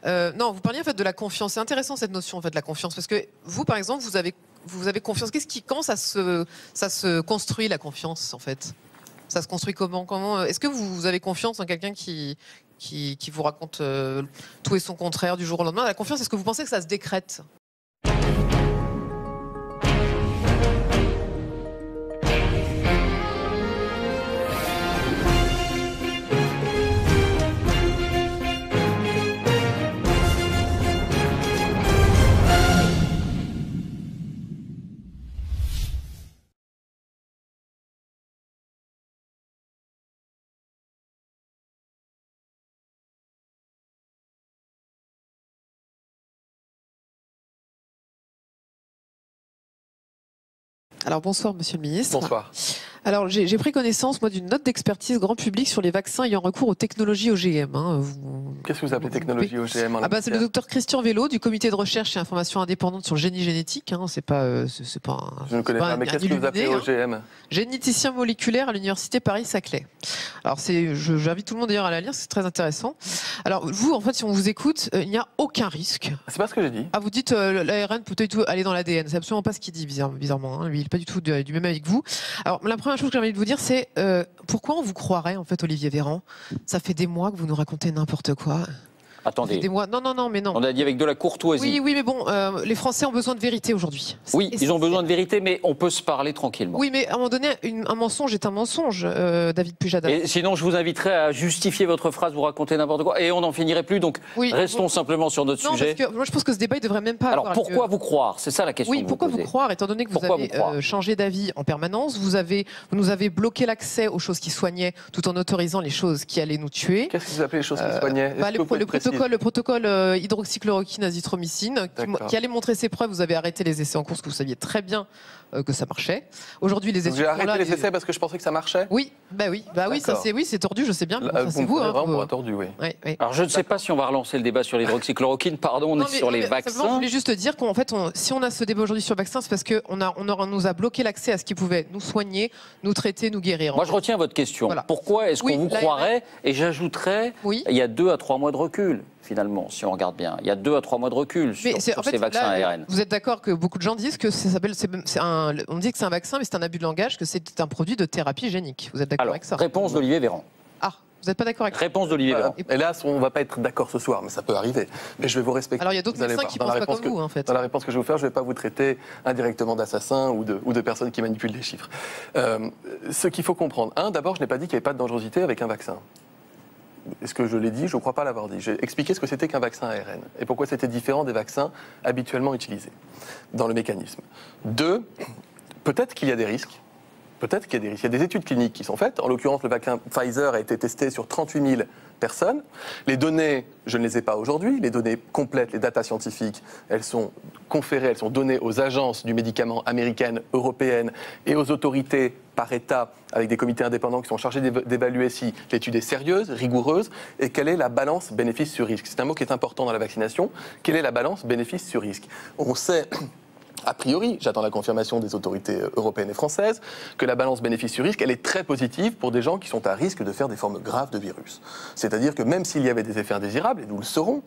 Non, vous parliez en fait de la confiance. C'est intéressant cette notion en fait de la confiance parce que vous, par exemple, vous avez confiance. Comment ça se construit la confiance en fait? Ça se construit comment est-ce que vous avez confiance en quelqu'un qui vous raconte tout et son contraire du jour au lendemain? La confiance, est-ce que vous pensez que ça se décrète? Alors bonsoir Monsieur le Ministre. Bonsoir. Alors j'ai pris connaissance moi d'une note d'expertise grand public sur les vaccins ayant recours aux technologies OGM. Qu'est-ce que vous appelez technologie OGM en c'est le docteur Christian Vélo du comité de recherche et information indépendante sur le génie génétique. C'est pas je ne connais pas, mais qu'est-ce que vous appelez OGM? Généticien moléculaire à l'université Paris-Saclay. Alors j'invite tout le monde d'ailleurs à la lire, c'est très intéressant. Alors vous, en fait, si on vous écoute, il n'y a aucun risque. C'est pas ce que j'ai dit. Ah, vous dites l'ARN peut tout aller dans l'ADN. C'est absolument pas ce qu'il dit bizarrement. Lui, il n'est pas du tout du même avec vous. Alors la première chose que j'ai envie de vous dire, c'est pourquoi on vous croirait en fait, Olivier Véran? Ça fait des mois que vous nous racontez n'importe quoi. Attendez. Des mois. Non, mais non. On a dit avec de la courtoisie. Oui, mais bon, les Français ont besoin de vérité aujourd'hui. Oui, ils ont besoin de vérité, mais on peut se parler tranquillement. Oui, mais à un moment donné, un mensonge est un mensonge, David Pujadas. Et sinon, je vous inviterai à justifier votre phrase, vous racontez n'importe quoi, et on n'en finirait plus. Donc, restons simplement sur notre sujet. Parce que moi, je pense que ce débat, il devrait même pas. Alors, pourquoi vous croire? C'est ça la question. Oui, pourquoi vous croire, étant donné que vous avez changé d'avis en permanence, vous nous avez bloqué l'accès aux choses qui soignaient, tout en autorisant les choses qui allaient nous tuer. Qu'est-ce que vous appelez les choses qui soignaient? Le protocole hydroxychloroquine, azithromycine, qui allait montrer ses preuves. Vous avez arrêté les essais en cours, parce que vous saviez très bien que ça marchait. Aujourd'hui, les essais. J'ai arrêté les essais parce que je pensais que ça marchait. Oui, c'est tordu, je sais bien. Mais vous me prenez vraiment pour un tordu, oui. Alors, je ne sais pas si on va relancer le débat sur l'hydroxychloroquine. Pardon, on est sur les vaccins. Je voulais juste dire qu'en fait, si on a ce débat aujourd'hui sur le vaccin, c'est parce qu'on nous a bloqué l'accès à ce qui pouvait nous soigner, nous traiter, nous guérir. Moi, je retiens votre question. Voilà. Pourquoi est-ce qu'on vous croirait? Et j'ajouterais, il y a 2 à 3 mois de recul. Finalement, si on regarde bien, il y a 2 à 3 mois de recul sur ces vaccins ARN. Vous êtes d'accord que beaucoup de gens disent que on dit que c'est un vaccin, mais c'est un abus de langage, que c'est un produit de thérapie génique. Vous êtes d'accord avec ça? Réponse d'Olivier Véran. Ah, vous n'êtes pas d'accord avec ça? Réponse d'Olivier Véran. Hélas, on ne va pas être d'accord ce soir, mais ça peut arriver. Mais je vais vous respecter. Alors il y a d'autres médecins qui ne pensent pas comme vous, en fait. Dans la réponse que je vais vous faire, je ne vais pas vous traiter indirectement d'assassin ou de personnes qui manipulent les chiffres. Ce qu'il faut comprendre, d'abord, je n'ai pas dit qu'il n'y avait pas de dangerosité avec un vaccin. Est-ce que je l'ai dit? Je ne crois pas l'avoir dit. J'ai expliqué ce que c'était qu'un vaccin ARN et pourquoi c'était différent des vaccins habituellement utilisés dans le mécanisme. 2, peut-être qu'il y a des risques. Peut-être qu'il y a des risques. Il y a des études cliniques qui sont faites. En l'occurrence, le vaccin Pfizer a été testé sur 38 000 personnes. Les données, je ne les ai pas aujourd'hui. Les données complètes, les datas scientifiques, elles sont conférées, elles sont données aux agences du médicament américaines, européennes et aux autorités par État, avec des comités indépendants qui sont chargés d'évaluer si l'étude est sérieuse, rigoureuse, et quelle est la balance bénéfice sur risque. C'est un mot qui est important dans la vaccination. Quelle est la balance bénéfice sur risque? On sait, a priori, j'attends la confirmation des autorités européennes et françaises, que la balance bénéfice sur risque, elle est très positive pour des gens qui sont à risque de faire des formes graves de virus. C'est-à-dire que même s'il y avait des effets indésirables, et nous le saurons,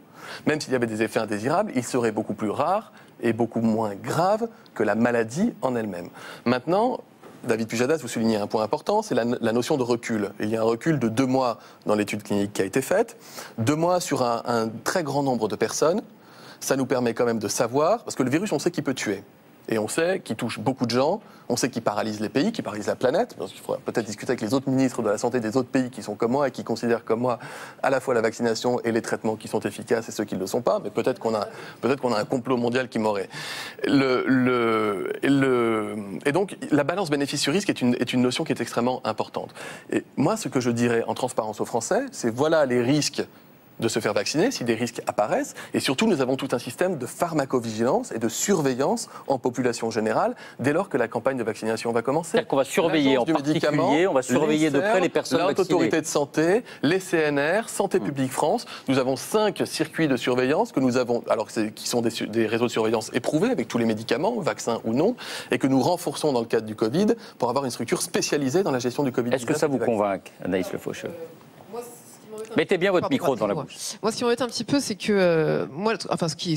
même s'il y avait des effets indésirables, ils seraient beaucoup plus rares et beaucoup moins graves que la maladie en elle-même. Maintenant, David Pujadas, vous soulignez un point important, c'est la notion de recul. Il y a un recul de 2 mois dans l'étude clinique qui a été faite, 2 mois sur un très grand nombre de personnes. Ça nous permet quand même de savoir, parce que le virus, on sait qu'il peut tuer. Et on sait qu'il touche beaucoup de gens, on sait qu'il paralyse les pays, qu'il paralyse la planète. Il faudra peut-être discuter avec les autres ministres de la Santé des autres pays qui sont comme moi et qui considèrent comme moi à la fois la vaccination et les traitements qui sont efficaces et ceux qui ne le sont pas. Mais peut-être qu'on a un complot mondial qui m'aurait. Et donc, la balance bénéfice-risque est une notion qui est extrêmement importante. Et moi, ce que je dirais en transparence aux Français, c'est voilà les risques de se faire vacciner si des risques apparaissent. Et surtout, nous avons tout un système de pharmacovigilance et de surveillance en population générale dès lors que la campagne de vaccination va commencer. C'est-à-dire qu'on va surveiller en particulier, on va surveiller de près les personnes vaccinées. L'autorité de santé, les CNR, Santé publique France. Nous avons 5 circuits de surveillance que nous avons, alors qui sont des réseaux de surveillance éprouvés avec tous les médicaments, vaccins ou non, et que nous renforçons dans le cadre du Covid pour avoir une structure spécialisée dans la gestion du Covid. Est-ce que ça vous convainc, Anaïs Le Faucheux? Mettez bien votre micro dans la bouche. Moi, ce qui m'embête un petit peu, c'est que moi, enfin, ce qui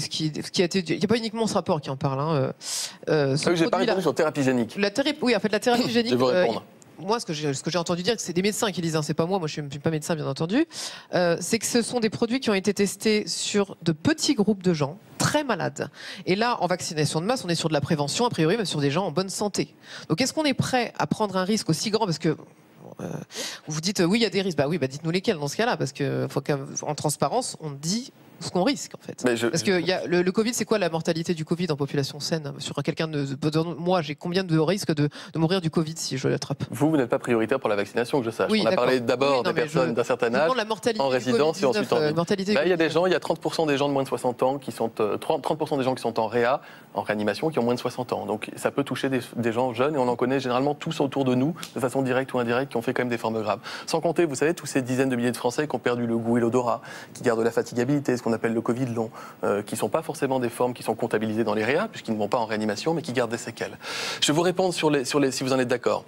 a été, il n'y a pas uniquement ce rapport qui en parle. Hein, j'ai pas répondu sur thérapie génique. Oui, en fait, la thérapie génique. Je vais vous répondre. Moi, ce que j'ai entendu dire, c'est des médecins qui disent, hein, c'est pas moi je ne suis pas médecin, bien entendu, c'est que ce sont des produits qui ont été testés sur de petits groupes de gens très malades. Et là, en vaccination de masse, on est sur de la prévention, a priori, même sur des gens en bonne santé. Donc, est-ce qu'on est prêt à prendre un risque aussi grand? Parce que vous dites, oui, il y a des risques. Bah oui, dites-nous lesquels dans ce cas-là, parce qu'en transparence, on dit ce qu'on risque en fait. Parce que le Covid, c'est quoi la mortalité du Covid en population saine? Sur quelqu'un moi, j'ai combien de risques de mourir du Covid si je l'attrape? Vous n'êtes pas prioritaire pour la vaccination, que je sache. On a parlé d'abord des personnes d'un certain âge en résidence et ensuite en ville. Il y a des gens, il y a 30% des gens de moins de 60 ans qui sont 30% des gens qui sont en réa, en réanimation, qui ont moins de 60 ans. Donc ça peut toucher des gens jeunes et on en connaît généralement tous autour de nous, de façon directe ou indirecte, qui ont fait quand même des formes graves. Sans compter, vous savez, tous ces dizaines de milliers de Français qui ont perdu le goût et l'odorat, qui gardent de la fatigabilité, ce qu'on appelle le Covid long, qui ne sont pas forcément des formes qui sont comptabilisées dans les réa, puisqu'ils ne vont pas en réanimation, mais qui gardent des séquelles. Je vais vous répondre sur les si vous en êtes d'accord.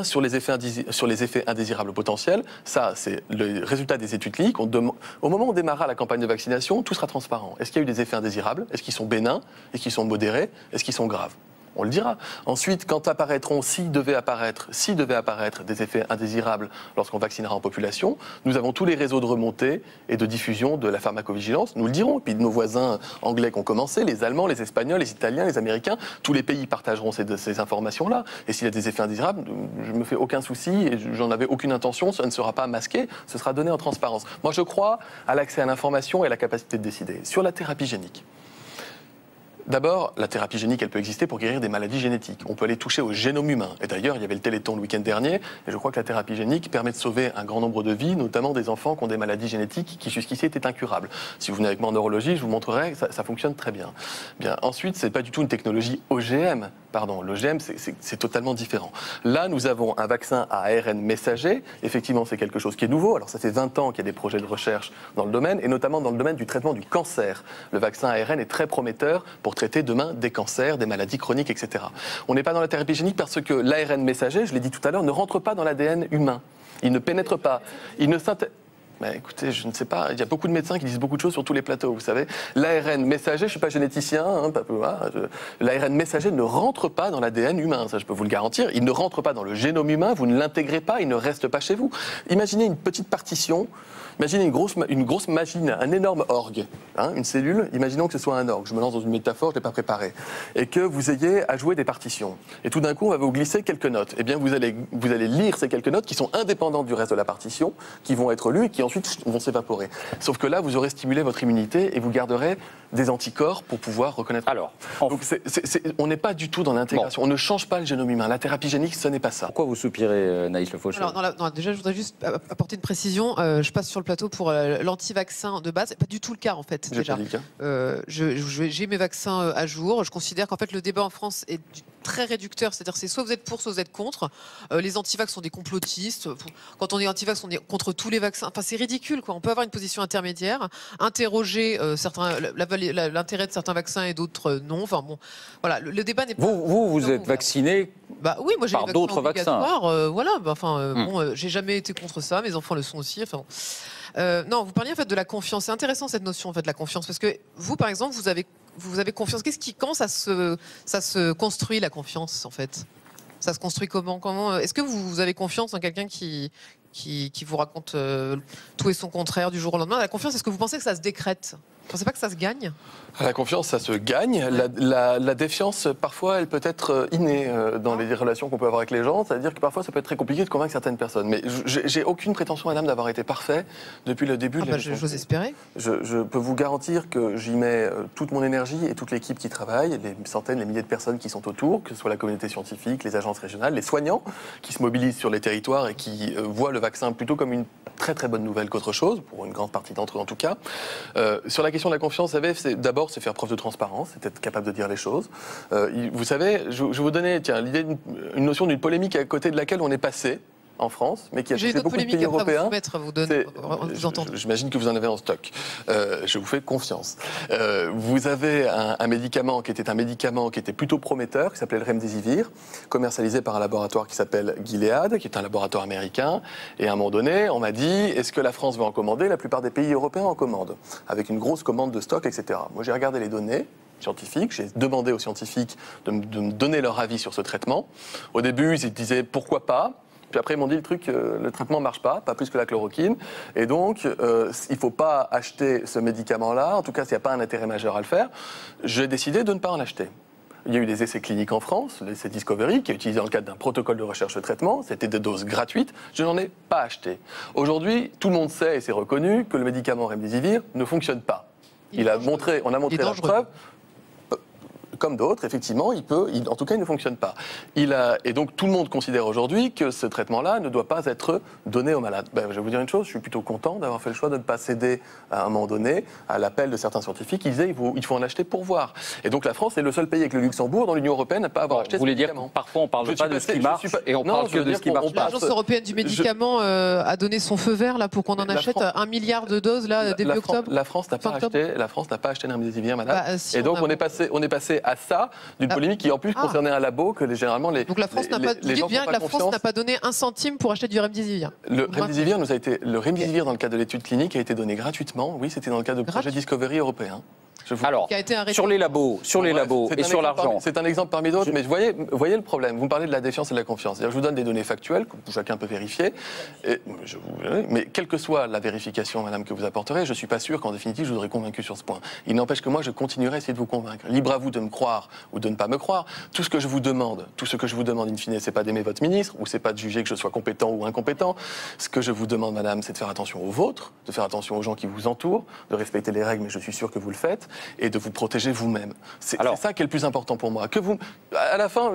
Sur les effets indésirables potentiels, ça, c'est le résultat des études cliniques. Au moment où on démarrera la campagne de vaccination, tout sera transparent. Est-ce qu'il y a eu des effets indésirables? Est-ce qu'ils sont bénins? Est-ce qu'ils sont modérés? Est-ce qu'ils sont graves? On le dira. Ensuite, quand apparaîtront, s'il devait apparaître des effets indésirables lorsqu'on vaccinera en population, nous avons tous les réseaux de remontée et de diffusion de la pharmacovigilance, nous le dirons. Et puis de nos voisins anglais qui ont commencé, les Allemands, les Espagnols, les Italiens, les Américains, tous les pays partageront ces informations-là. Et s'il y a des effets indésirables, je ne me fais aucun souci et j'en avais aucune intention, ça ne sera pas masqué, ce sera donné en transparence. Moi, je crois à l'accès à l'information et à la capacité de décider. Sur la thérapie génique. D'abord, la thérapie génique, elle peut exister pour guérir des maladies génétiques. On peut aller toucher au génome humain. Et d'ailleurs, il y avait le Téléthon le week-end dernier, et je crois que la thérapie génique permet de sauver un grand nombre de vies, notamment des enfants qui ont des maladies génétiques qui jusqu'ici étaient incurables. Si vous venez avec moi en neurologie, je vous montrerai que ça fonctionne très bien. Ensuite, c'est pas du tout une technologie OGM. L'OGM, c'est totalement différent. Là, nous avons un vaccin à ARN messager. Effectivement, c'est quelque chose qui est nouveau. Alors, ça fait 20 ans qu'il y a des projets de recherche dans le domaine, et notamment dans le domaine du traitement du cancer. Le vaccin ARN est très prometteur pour traiter demain des cancers, des maladies chroniques, etc. On n'est pas dans la thérapie génique parce que l'ARN messager, je l'ai dit tout à l'heure, ne rentre pas dans l'ADN humain. Il ne pénètre pas. Il ne écoutez, je ne sais pas, il y a beaucoup de médecins qui disent beaucoup de choses sur tous les plateaux, vous savez. L'ARN messager, je ne suis pas généticien, l'ARN messager ne rentre pas dans l'ADN humain, ça je peux vous le garantir. Il ne rentre pas dans le génome humain, vous ne l'intégrez pas, il ne reste pas chez vous. Imaginez une petite partition, imaginez une grosse machine, un énorme orgue, une cellule, imaginons que ce soit un orgue, je me lance dans une métaphore, je ne l'ai pas préparée, et que vous ayez à jouer des partitions. Et tout d'un coup, on va vous glisser quelques notes. Eh bien, vous allez lire ces quelques notes qui sont indépendantes du reste de la partition, qui vont être lues et qui ensuite vont s'évaporer. Sauf que là, vous aurez stimulé votre immunité et vous garderez des anticorps pour pouvoir reconnaître. Alors, donc on n'est pas du tout dans l'intégration. On ne change pas le génome humain. La thérapie génique, ce n'est pas ça. Pourquoi vous soupirez, Naïs Le Faucheux? Alors, déjà, je voudrais juste apporter une précision. Je passe sur le plateau pour l'anti-vaccin de base. C'est pas du tout le cas, en fait, déjà. J'ai mes vaccins à jour. Je considère qu'en fait, le débat en France est très réducteur. C'est-à-dire c'est soit vous êtes pour, soit vous êtes contre. Les anti-vax sont des complotistes. Quand on est anti-vax, on est contre tous les vaccins. Enfin, c'est ridicule, quoi. On peut avoir une position intermédiaire, interroger l'intérêt de certains vaccins et d'autres non. Enfin bon, voilà, le débat n'est pas. Vous êtes vacciné oui, moi j'ai par d'autres vaccins. Bon, j'ai jamais été contre ça. Mes enfants le sont aussi. Enfin. Non, vous parliez en fait de la confiance. C'est intéressant cette notion en fait de la confiance parce que vous, par exemple, vous avez confiance. Comment ça se construit la confiance en fait? Ça se construit comment est-ce que vous avez confiance en quelqu'un qui vous raconte tout et son contraire du jour au lendemain? La confiance, est-ce que vous pensez que ça se décrète? Vous ne pensez pas que ça se gagne? La confiance, ça se gagne. La défiance, parfois, elle peut être innée dans les relations qu'on peut avoir avec les gens. C'est-à-dire que parfois, ça peut être très compliqué de convaincre certaines personnes. Mais j'ai aucune prétention, madame, d'avoir été parfait depuis le début de l'émission. J'ose espérer. Je peux vous garantir que j'y mets toute mon énergie et toute l'équipe qui travaille, les centaines, les milliers de personnes qui sont autour, que ce soit la communauté scientifique, les agences régionales, les soignants qui se mobilisent sur les territoires et qui voient le vaccin plutôt comme une très très bonne nouvelle qu'autre chose, pour une grande partie d'entre eux en tout cas. Sur la question de la confiance, vous savez, d'abord c'est faire preuve de transparence, c'est être capable de dire les choses. Vous savez, je vais vous donner l'idée, une notion d'une polémique à côté de laquelle on est passé. en France, mais qui a touché beaucoup de pays européens. J'imagine que vous en avez en stock. Je vous fais confiance. Vous avez un médicament qui était plutôt prometteur, qui s'appelait le Remdesivir, commercialisé par un laboratoire qui s'appelle Gilead, qui est un laboratoire américain. Et à un moment donné, on m'a dit, est-ce que la France va en commander? La plupart des pays européens en commandent, avec une grosse commande de stock, etc. Moi, j'ai regardé les données scientifiques, j'ai demandé aux scientifiques de me donner leur avis sur ce traitement. Au début, ils disaient pourquoi pas. Puis après, ils m'ont dit le traitement ne marche pas plus que la chloroquine. Et donc, il ne faut pas acheter ce médicament-là. En tout cas, s'il n'y a pas un intérêt majeur à le faire, j'ai décidé de ne pas en acheter. Il y a eu des essais cliniques en France, l'essai Discovery, qui est utilisé dans le cadre d'un protocole de recherche de traitement. C'était des doses gratuites. Je n'en ai pas acheté. Aujourd'hui, tout le monde sait et c'est reconnu que le médicament Remdesivir ne fonctionne pas. On a montré la preuve. Comme d'autres, effectivement, en tout cas, il ne fonctionne pas. Et donc, tout le monde considère aujourd'hui que ce traitement-là ne doit pas être donné aux malades. Je vais vous dire une chose, je suis plutôt content d'avoir fait le choix de ne pas céder à un moment donné à l'appel de certains scientifiques qui disaient il faut en acheter pour voir. Et donc, la France est le seul pays avec le Luxembourg dans l'Union européenne à ne pas avoir acheté ce médicament. Vous voulez dire que parfois, on ne parle pas de ce qui marche et on parle que de ce qui marche pas. L'Agence européenne du médicament a donné son feu vert là, pour qu'on en achète 1 milliard de doses là, début octobre. La France n'a pas acheté le Remdesivir, madame. Et donc, on est passé à ça, d'une polémique qui en plus concernait un labo que généralement les donc la France n'a pas, dites bien que la France n'a pas donné un centime pour acheter du Remdesivir. Le Remdesivir dans le cadre de l'étude clinique a été donné gratuitement. Oui, c'était dans le cadre du projet Discovery européen. Alors, sur les labos, et sur l'argent. C'est un exemple parmi d'autres, mais voyez le problème. Vous me parlez de la défiance et de la confiance. Je vous donne des données factuelles que chacun peut vérifier. Mais quelle que soit la vérification, madame, que vous apporterez, je ne suis pas sûr qu'en définitive, je vous aurai convaincu sur ce point. Il n'empêche que moi, je continuerai à essayer de vous convaincre. Libre à vous de me croire ou de ne pas me croire. Tout ce que je vous demande, in fine, c'est pas d'aimer votre ministre, ou c'est pas de juger que je sois compétent ou incompétent. Ce que je vous demande, madame, c'est de faire attention aux vôtres, de faire attention aux gens qui vous entourent, de respecter les règles, mais je suis sûr que vous le faites, et de vous protéger vous-même. C'est ça qui est le plus important pour moi. À la fin,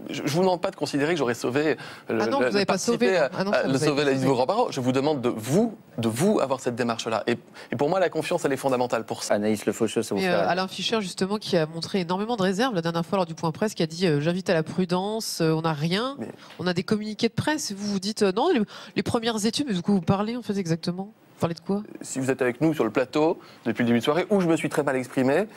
je ne vous demande pas de considérer que j'aurais sauvé vous n'avez pas sauvé la liste de vos grands-parents. Je vous demande de vous avoir cette démarche-là. Et pour moi, la confiance, elle est fondamentale pour ça. Anaïs Le Faucheux, ça vous fait Alain Fischer, justement, qui a montré énormément de réserves la dernière fois lors du point presse, qui a dit j'invite à la prudence, on n'a rien, on a des communiqués de presse. Vous vous dites non, les premières études, mais de quoi vous parlez en fait exactement? Vous parlez de quoi? Si vous êtes avec nous sur le plateau depuis le début de soirée, où je me suis très mal exprimé,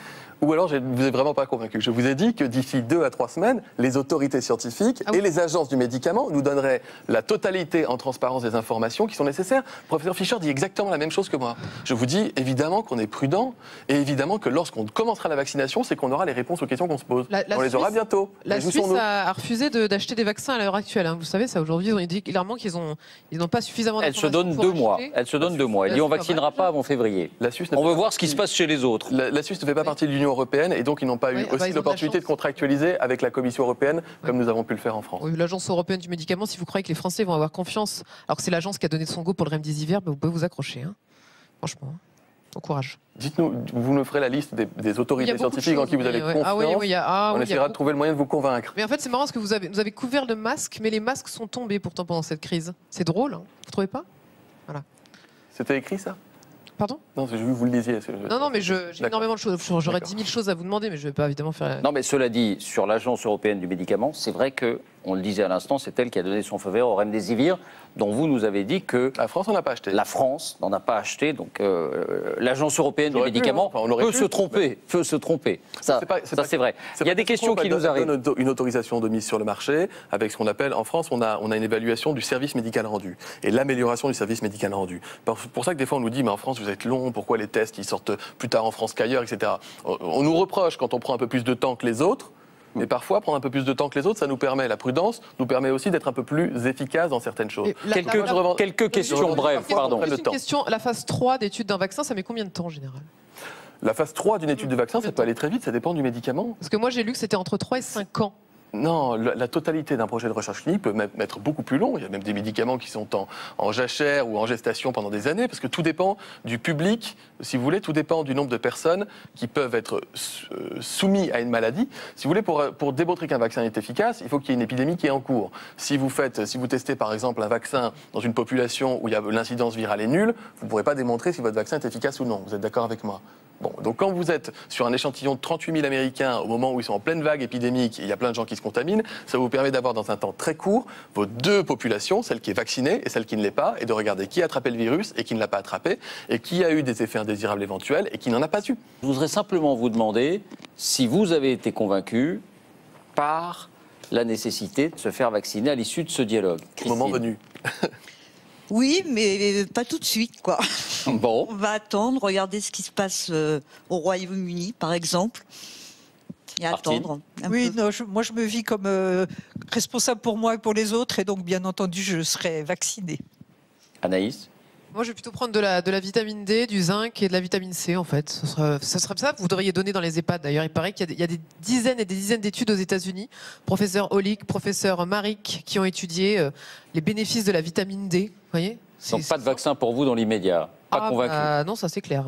ou alors je ne vous ai vraiment pas convaincu. Je vous ai dit que d'ici 2 à 3 semaines, les autorités scientifiques et les agences du médicament nous donneraient la totalité en transparence des informations qui sont nécessaires. Le professeur Fischer dit exactement la même chose que moi. Je vous dis évidemment qu'on est prudent et évidemment que lorsqu'on commencera la vaccination, c'est qu'on aura les réponses aux questions qu'on se pose. On les aura bientôt. La Suisse a refusé d'acheter des vaccins à l'heure actuelle. Vous savez, ça aujourd'hui, ils ont dit clairement qu'ils n'ont pas suffisamment d'informations. Elle se donne 2 mois. Elle se donne 2 mois. Elle dit on ne vaccinera pas avant février. On veut voir ce qui se passe chez les autres. La Suisse ne fait pas partie de l'Union européenne et donc ils n'ont pas eu aussi l'opportunité de contractualiser avec la Commission européenne comme nous avons pu le faire en France. Oui, l'Agence européenne du médicament, si vous croyez que les Français vont avoir confiance, alors que c'est l'agence qui a donné son go pour le Remdesivir, vous pouvez vous accrocher. Franchement, bon courage. Dites-nous, vous nous ferez la liste des autorités scientifiques en qui vous avez confiance. On essaiera de trouver le moyen de vous convaincre. Mais en fait, c'est marrant parce que vous avez couvert le masque, mais les masques sont tombés pourtant pendant cette crise. C'est drôle, vous trouvez pas? Voilà. C'était écrit ça? Pardon? Non, j'ai vu que vous le disiez. Non, mais j'ai énormément de choses. J'aurais 10 000 choses à vous demander, mais je ne vais pas évidemment faire... Non, mais cela dit, sur l'Agence européenne du médicament, c'est vrai que, on le disait à l'instant, c'est elle qui a donné son feu vert au Remdesivir, dont vous nous avez dit que... La France n'en a pas acheté. La France n'en a pas acheté, donc l'Agence européenne du médicament peut se tromper. Ça, c'est vrai. Il y a des questions qui nous arrivent. Une autorisation de mise sur le marché, avec ce qu'on appelle, en France, on a une évaluation du service médical rendu, et l'amélioration du service médical rendu. Pour ça que des fois on nous dit, mais en France vous êtes long, pourquoi les tests ils sortent plus tard en France qu'ailleurs, etc. On nous reproche quand on prend un peu plus de temps que les autres, mais parfois, prendre un peu plus de temps que les autres, ça nous permet, la prudence nous permet aussi d'être un peu plus efficace dans certaines choses. Quelques questions brèves, pardon. Une question, la phase 3 d'étude d'un vaccin, ça met combien de temps en général? La phase 3 d'une étude de vaccin, ça peut aller très vite, ça dépend du médicament. Parce que moi j'ai lu que c'était entre 3 et 5 ans. Non, la totalité d'un projet de recherche clinique peut même être beaucoup plus long. Il y a même des médicaments qui sont en jachère ou en gestation pendant des années, parce que tout dépend du public, si vous voulez, tout dépend du nombre de personnes qui peuvent être soumis à une maladie. Si vous voulez, pour démontrer qu'un vaccin est efficace, il faut qu'il y ait une épidémie qui est en cours. Si vous testez par exemple un vaccin dans une population où l'incidence virale est nulle, vous ne pourrez pas démontrer si votre vaccin est efficace ou non. Vous êtes d'accord avec moi? Bon, donc quand vous êtes sur un échantillon de 38 000 Américains au moment où ils sont en pleine vague épidémique, et il y a plein de gens qui se contaminent, ça vous permet d'avoir dans un temps très court vos deux populations, celle qui est vaccinée et celle qui ne l'est pas, et de regarder qui a attrapé le virus et qui ne l'a pas attrapé, et qui a eu des effets indésirables éventuels et qui n'en a pas eu. Je voudrais simplement vous demander si vous avez été convaincu par la nécessité de se faire vacciner à l'issue de ce dialogue. Au moment venu. Oui, mais pas tout de suite, quoi. Bon. On va attendre, regarder ce qui se passe au Royaume-Uni, par exemple. Et attendre. Oui, non, moi je me vis comme responsable pour moi et pour les autres, et donc bien entendu je serai vaccinée. Anaïs ? Moi, je vais plutôt prendre de la vitamine D, du zinc et de la vitamine C, en fait. Ce serait ça que vous devriez donner dans les EHPAD, d'ailleurs. Il paraît qu'il y a des dizaines et des dizaines d'études aux États-Unis. Professeur Olick, professeur Maric, qui ont étudié les bénéfices de la vitamine D. Vous voyez ? Donc pas de vaccin pour vous dans l'immédiat. Pas convaincu. Non, ça c'est clair.